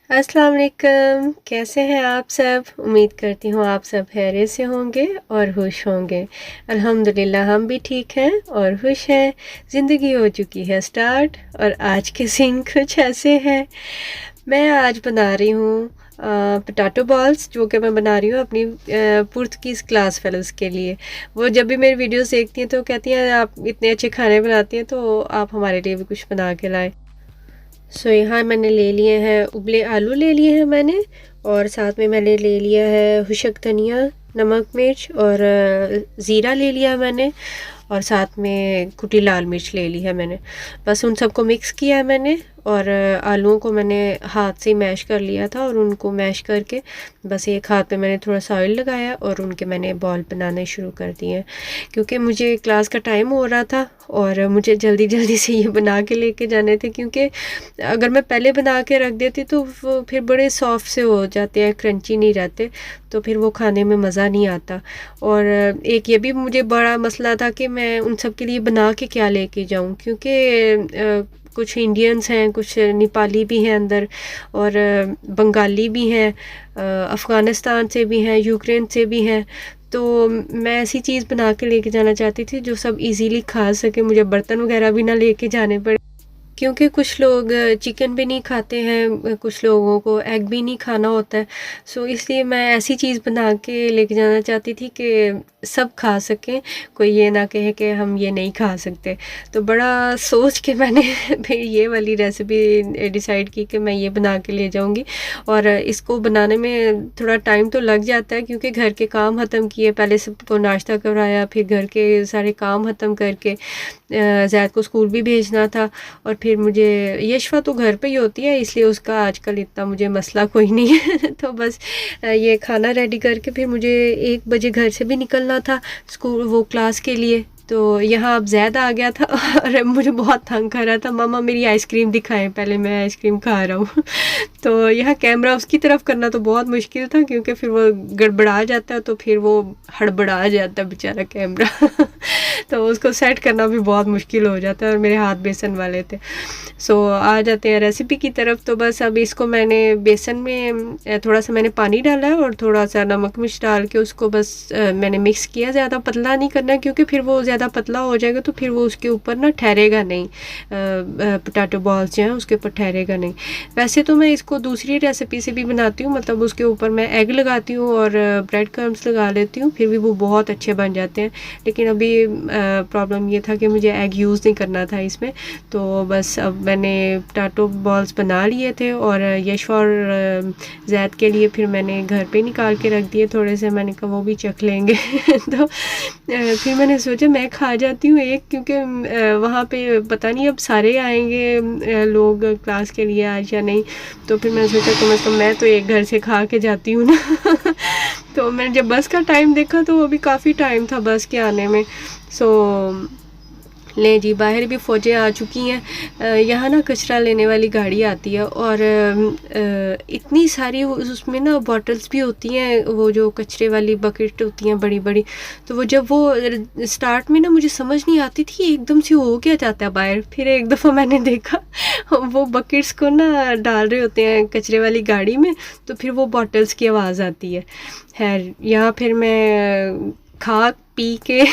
अस्सलाम वालेकुम, कैसे हैं आप सब? उम्मीद करती हूँ आप सब खैरियत से होंगे और खुश होंगे। अल्हम्दुलिल्लाह हम भी ठीक हैं और खुश हैं। ज़िंदगी हो चुकी है स्टार्ट और आज के सीन कुछ ऐसे हैं। मैं आज बना रही हूँ पोटैटो बॉल्स, जो कि मैं बना रही हूँ अपनी पुर्तगीज़ क्लास फेलोज़ के लिए। वो जब भी मेरी वीडियोज़ देखती हैं तो कहती हैं आप इतने अच्छे खाने बनाती हैं, तो आप हमारे लिए भी कुछ बना के लाएँ। यहाँ मैंने ले लिए हैं उबले आलू ले लिए हैं मैंने, और साथ में मैंने ले लिया है खुशक धनिया, नमक मिर्च और ज़ीरा ले लिया मैंने, और साथ में कुटी लाल मिर्च ले ली है मैंने। बस उन सबको मिक्स किया है मैंने, और आलूओं को मैंने हाथ से मैश कर लिया था, और उनको मैश करके बस एक हाथ पे मैंने थोड़ा सा ऑयल लगाया और उनके मैंने बॉल बनाने शुरू कर दिए। क्योंकि मुझे क्लास का टाइम हो रहा था और मुझे जल्दी जल्दी से ये बना के लेके जाने थे, क्योंकि अगर मैं पहले बना के रख देती तो वो फिर बड़े सॉफ्ट से हो जाते हैं, क्रंची नहीं रहते, तो फिर वो खाने में मज़ा नहीं आता। और एक ये भी मुझे बड़ा मसला था कि मैं उन सब के लिए बना के क्या लेके जाऊं, क्योंकि कुछ इंडियंस हैं, कुछ नेपाली भी हैं अंदर, और बंगाली भी हैं, अफ़गानिस्तान से भी हैं, यूक्रेन से भी हैं। तो मैं ऐसी चीज़ बना के लेके जाना चाहती थी जो सब इजीली खा सके, मुझे बर्तन वगैरह भी ना लेके जाने पड़े, क्योंकि कुछ लोग चिकन भी नहीं खाते हैं, कुछ लोगों को एग भी नहीं खाना होता है। सो इसलिए मैं ऐसी चीज़ बना के लेके जाना चाहती थी कि सब खा सकें, कोई ये ना कहे कि हम ये नहीं खा सकते। तो बड़ा सोच के मैंने फिर ये वाली रेसिपी डिसाइड की कि मैं ये बना के ले जाऊंगी। और इसको बनाने में थोड़ा टाइम तो लग जाता है, क्योंकि घर के काम ख़त्म किए, पहले सबको नाश्ता कराया, फिर घर के सारे काम ख़त्म करके ज़ैद को स्कूल भी भेजना था, और फिर मुझे यशवा तो घर पे ही होती है, इसलिए उसका आजकल इतना मुझे मसला कोई नहीं है। तो बस ये खाना रेडी करके फिर मुझे 1 बजे घर से भी निकलना था स्कूल, वो क्लास के लिए। तो यहाँ अब ज़ैद आ गया था और मुझे बहुत तंग कर रहा था, मम्मा मेरी आइसक्रीम दिखाएं, पहले मैं आइसक्रीम खा रहा हूँ। तो यहाँ कैमरा उसकी तरफ करना तो बहुत मुश्किल था, क्योंकि फिर वो गड़बड़ा जाता है, तो फिर वो हड़बड़ा जाता है बेचारा कैमरा। तो उसको सेट करना भी बहुत मुश्किल हो जाता है, और मेरे हाथ बेसन वाले थे। आ जाते हैं रेसिपी की तरफ। तो बस अब इसको मैंने बेसन में थोड़ा सा मैंने पानी डाला है और थोड़ा सा नमक मिर्च डाल के उसको बस मैंने मिक्स किया। ज़्यादा पतला नहीं करना, क्योंकि फिर वो ज़्यादा पतला हो जाएगा तो फिर वो उसके ऊपर ना ठहरेगा नहीं, पोटैटो बॉल्स जो हैं उसके ऊपर ठहरेगा नहीं। वैसे तो मैं इसको दूसरी रेसिपी से भी बनाती हूँ, मतलब उसके ऊपर मैं एग लगाती हूँ और ब्रेड क्रम्स लगा लेती हूँ, फिर भी वो बहुत अच्छे बन जाते हैं। लेकिन अभी प्रॉब्लम ये था कि मुझे एग यूज़ नहीं करना था इसमें, तो बस अब मैंने पोटैटो बॉल्स बना लिए थे, और यश और ज़ैद के लिए फिर मैंने घर पे निकाल के रख दिए थोड़े से, मैंने कहा वो भी चख लेंगे। तो फिर मैंने सोचा मैं खा जाती हूँ एक, क्योंकि वहाँ पे पता नहीं अब सारे आएंगे लोग क्लास के लिए आज या नहीं। तो फिर मैंने सोचा कम से कम मैं तो एक घर से खा के जाती हूँ ना। तो मैंने जब बस का टाइम देखा तो अभी काफ़ी टाइम था बस के आने में। सो ले जी, बाहर भी फ़ौजें आ चुकी हैं। यहाँ ना कचरा लेने वाली गाड़ी आती है, और इतनी सारी उसमें ना बॉटल्स भी होती हैं, वो जो कचरे वाली बकेट होती हैं बड़ी बड़ी। तो वो जब वो स्टार्ट में ना मुझे समझ नहीं आती थी एकदम से हो क्या जाता है बाहर। फिर एक दफ़ा मैंने देखा वो बकेट्स को ना डाल रहे होते हैं कचरे वाली गाड़ी में, तो फिर वो बॉटल्स की आवाज़ आती है। खैर यहाँ फिर मैं खा पी के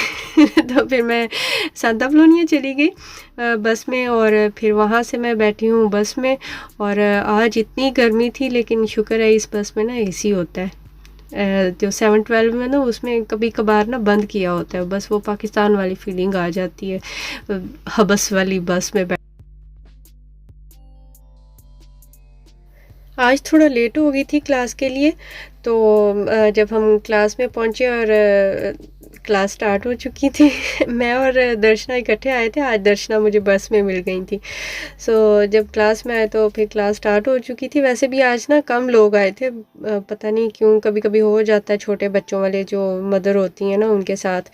तो फिर मैं सांता क्लोनिया चली गई बस में, और फिर वहाँ से मैं बैठी हूँ बस में। और आज इतनी गर्मी थी, लेकिन शुक्र है इस बस में ना एसी होता है। जो 712 में ना उसमें कभी कभार ना बंद किया होता है, बस वो पाकिस्तान वाली फीलिंग आ जाती है हबस वाली बस में। आज थोड़ा लेट हो गई थी क्लास के लिए, तो जब हम क्लास में पहुँचे और क्लास स्टार्ट हो चुकी थी। मैं और दर्शना इकट्ठे आए थे, आज दर्शना मुझे बस में मिल गई थी। जब क्लास में आए तो फिर क्लास स्टार्ट हो चुकी थी। वैसे भी आज ना कम लोग आए थे, पता नहीं क्यों, कभी कभी हो जाता है छोटे बच्चों वाले जो मदर होती हैं ना उनके साथ।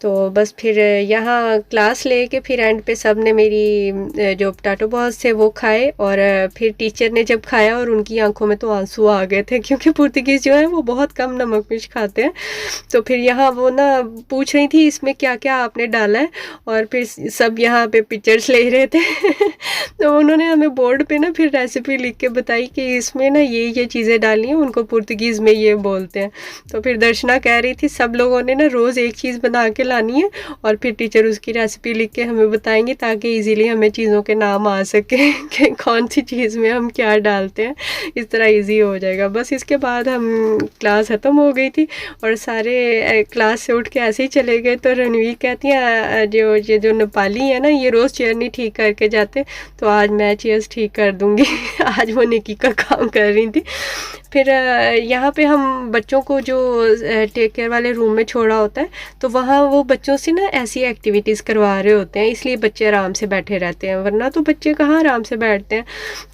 तो बस फिर यहाँ क्लास लेके फिर एंड पे सब ने मेरी जो पोटैटो बॉल्स थे वो खाए, और फिर टीचर ने जब खाया और उनकी आंखों में तो आंसू आ गए थे, क्योंकि पुर्तगीज़ जो है वो बहुत कम नमक मिर्च खाते हैं। तो फिर यहाँ वो ना पूछ रही थी इसमें क्या क्या आपने डाला है, और फिर सब यहाँ पे पिक्चर्स ले रहे थे तो उन्होंने हमें बोर्ड पे ना फिर रेसिपी लिख के बताई कि इसमें ना ये चीज़ें डालनी है, उनको पुर्तगीज़ में ये बोलते हैं। तो फिर दर्शना कह रही थी सब लोगों ने ना रोज़ एक चीज़ बना के लानी है, और फिर टीचर उसकी रेसिपी लिख के हमें बताएंगे, ताकि इजीली हमें चीज़ों के नाम आ सके कि कौन सी चीज़ में हम क्या डालते हैं, इस तरह इजी हो जाएगा। बस इसके बाद हम क्लास ख़त्म हो गई थी और सारे क्लास से उठ के ऐसे ही चले गए। तो रणवीर कहती है जो ये जो नेपाली है ना, ये रोज़ चेयर नहीं ठीक करके जाते, तो आज मैं चेयर्स ठीक कर दूँगी आज वो नेकी का काम कर रही थी। फिर यहाँ पे हम बच्चों को जो टेक केयर वाले रूम में छोड़ा होता है, तो वहाँ वो बच्चों से ना ऐसी एक्टिविटीज़ करवा रहे होते हैं, इसलिए बच्चे आराम से बैठे रहते हैं, वरना तो बच्चे कहाँ आराम से बैठते हैं।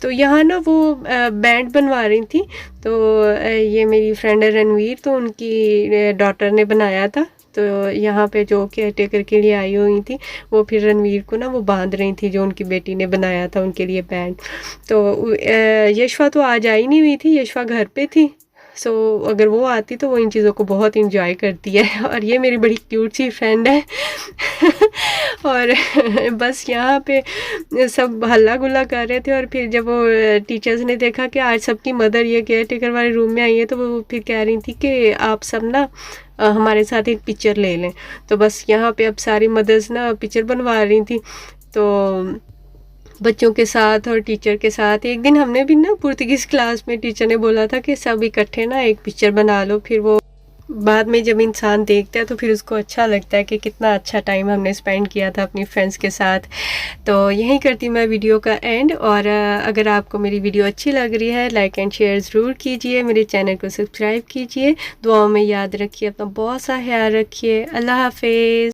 तो यहाँ ना वो बैंड बनवा रही थी, तो ये मेरी फ्रेंड है रणवीर, तो उनकी डॉटर ने बनाया था। तो यहाँ पे जो केयर टेकर के लिए आई हुई थी, वो फिर रणवीर को ना वो बांध रही थी जो उनकी बेटी ने बनाया था उनके लिए बैंड। तो यशवा तो आज आई नहीं हुई थी, यशवा घर पे थी। सो अगर वो आती तो वो इन चीज़ों को बहुत इंजॉय करती है और ये मेरी बड़ी क्यूट सी फ्रेंड है और बस यहाँ पे सब हल्ला गुल्ला कर रहे थे, और फिर जब वो टीचर्स ने देखा कि आज सबकी मदर ये केयर टेकर वाले रूम में आई है, तो वो फिर कह रही थी कि आप सब ना हमारे साथ एक पिक्चर ले लें। तो बस यहाँ पे अब सारी मदर्स ना पिक्चर बनवा रही थी, तो बच्चों के साथ और टीचर के साथ। एक दिन हमने भी ना पुर्तगीज़ क्लास में टीचर ने बोला था कि सब इकट्ठे ना एक पिक्चर बना लो, फिर वो बाद में जब इंसान देखता है तो फिर उसको अच्छा लगता है कि कितना अच्छा टाइम हमने स्पेंड किया था अपनी फ्रेंड्स के साथ। तो यहीं करती मैं वीडियो का एंड, और अगर आपको मेरी वीडियो अच्छी लग रही है लाइक एंड शेयर ज़रूर कीजिए, मेरे चैनल को सब्सक्राइब कीजिए, दुआओं में याद रखिए, अपना बहुत सा ख्याल रखिए। अल्लाह हाफिज़।